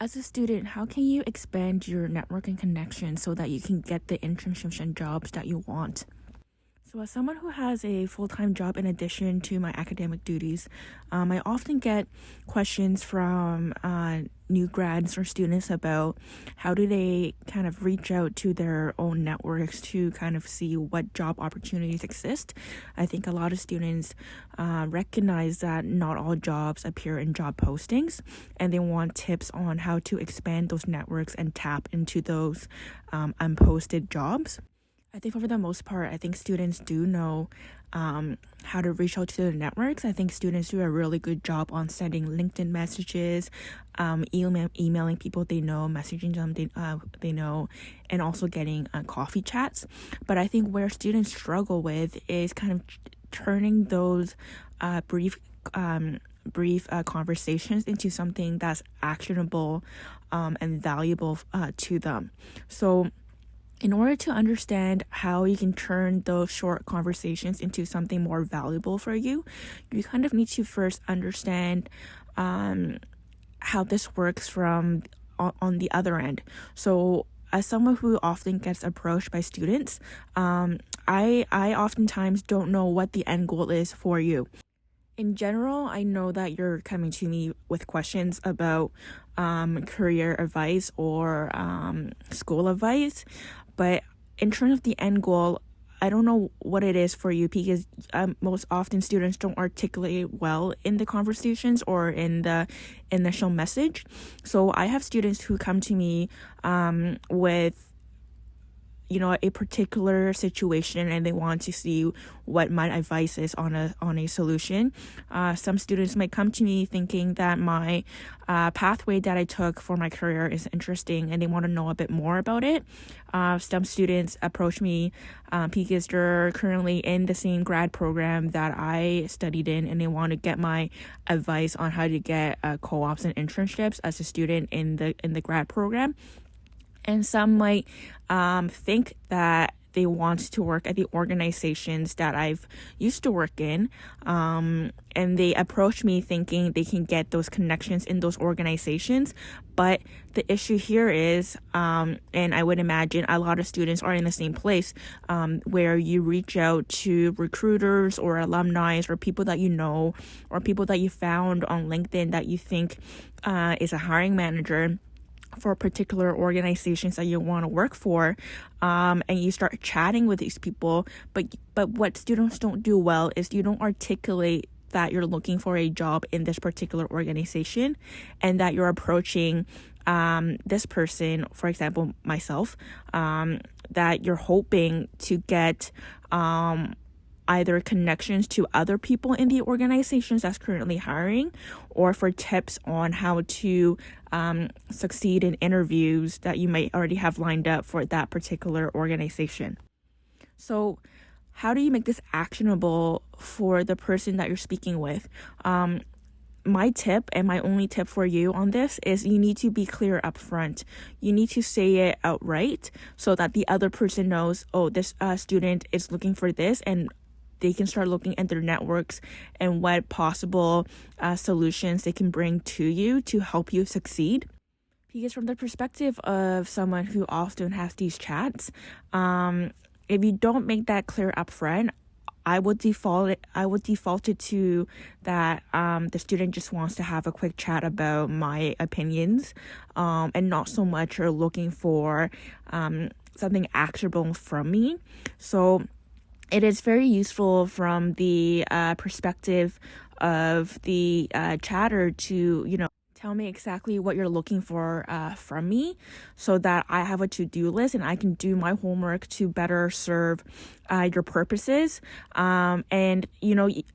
As a student, how can you expand your network and connections so that you can get the internships and jobs that you want? So, as someone who has a full-time job in addition to my academic duties, I often get questions from new grads or students about how do they kind of reach out to their own networks to kind of see what job opportunities exist. I think a lot of students recognize that not all jobs appear in job postings, and they want tips on how to expand those networks and tap into those unposted jobs. I think for the most part, I think students do know how to reach out to the networks. I think students do a really good job on sending LinkedIn messages, emailing people they know, messaging them they know, and also getting coffee chats. But I think where students struggle with is kind of turning those brief conversations into something that's actionable and valuable to them. So in order to understand how you can turn those short conversations into something more valuable for you, you kind of need to first understand how this works from on the other end. So as someone who often gets approached by students, I oftentimes don't know what the end goal is for you. In general, I know that you're coming to me with questions about career advice or school advice, but in terms of the end goal, I don't know what it is for you because most often students don't articulate well in the conversations or in the initial message. So I have students who come to me with a particular situation and they want to see what my advice is on a solution. Some students might come to me thinking that my pathway that I took for my career is interesting and they want to know a bit more about it. Some students approach me because they're currently in the same grad program that I studied in and they want to get my advice on how to get co-ops and internships as a student in the grad program. And some might think that they want to work at the organizations that I've used to work in. And they approach me thinking they can get those connections in those organizations. But the issue here is, and I would imagine a lot of students are in the same place, where you reach out to recruiters or alumni or people that you know or people that you found on LinkedIn that you think is a hiring manager for particular organizations that you want to work for, and you start chatting with these people, but what students don't do well is you don't articulate that you're looking for a job in this particular organization and that you're approaching this person, for example, myself, that you're hoping to get either connections to other people in the organizations that's currently hiring or for tips on how to succeed in interviews that you might already have lined up for that particular organization. So how do you make this actionable for the person that you're speaking with? My tip and my only tip for you on this is you need to be clear up front. You need to say it outright so that the other person knows, oh, this student is looking for this, and they can start looking at their networks and what possible solutions they can bring to you to help you succeed. Because from the perspective of someone who often has these chats, if you don't make that clear up front, I would default it to that the student just wants to have a quick chat about my opinions, and not so much are looking for something actionable from me. So it is very useful from the perspective of the chatter to, tell me exactly what you're looking for from me so that I have a to-do list and I can do my homework to better serve your purposes. And,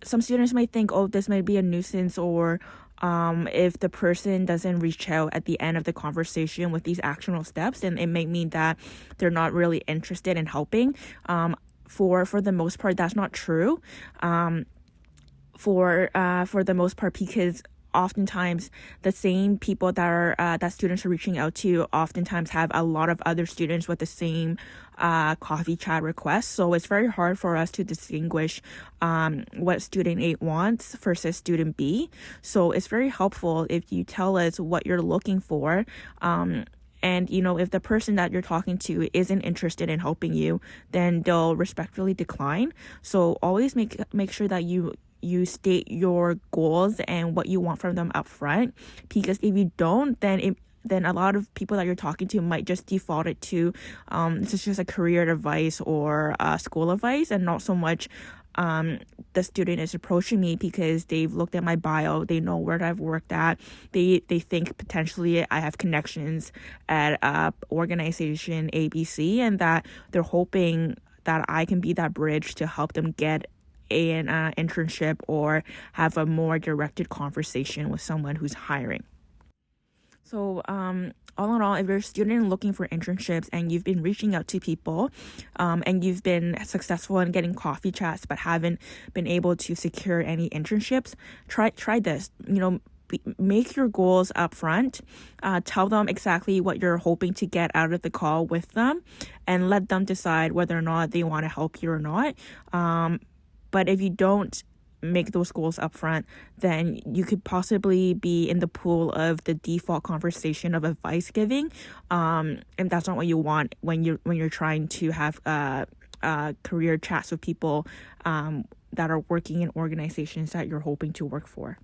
some students might think, oh, this might be a nuisance, or if the person doesn't reach out at the end of the conversation with these actionable steps, then it may mean that they're not really interested in helping. For the most part, that's not true. For the most part, because oftentimes the same people that are that students are reaching out to oftentimes have a lot of other students with the same coffee chat requests. So it's very hard for us to distinguish what student A wants versus student B. So it's very helpful if you tell us what you're looking for. And, if the person that you're talking to isn't interested in helping you, then they'll respectfully decline. So always make sure that you state your goals and what you want from them up front, because if you don't, then a lot of people that you're talking to might just default it to this is just a career advice or school advice, and not so much the student is approaching me because they've looked at my bio, they know where I've worked at, they think potentially I have connections at organization ABC, and that they're hoping that I can be that bridge to help them get an internship or have a more directed conversation with someone who's hiring. So all in all, if you're a student looking for internships and you've been reaching out to people and you've been successful in getting coffee chats but haven't been able to secure any internships, try this. Make your goals up front. Tell them exactly what you're hoping to get out of the call with them, and let them decide whether or not they want to help you or not. But if you don't make those goals up front, then you could possibly be in the pool of the default conversation of advice giving, and that's not what you want when you're trying to have career chats with people that are working in organizations that you're hoping to work for.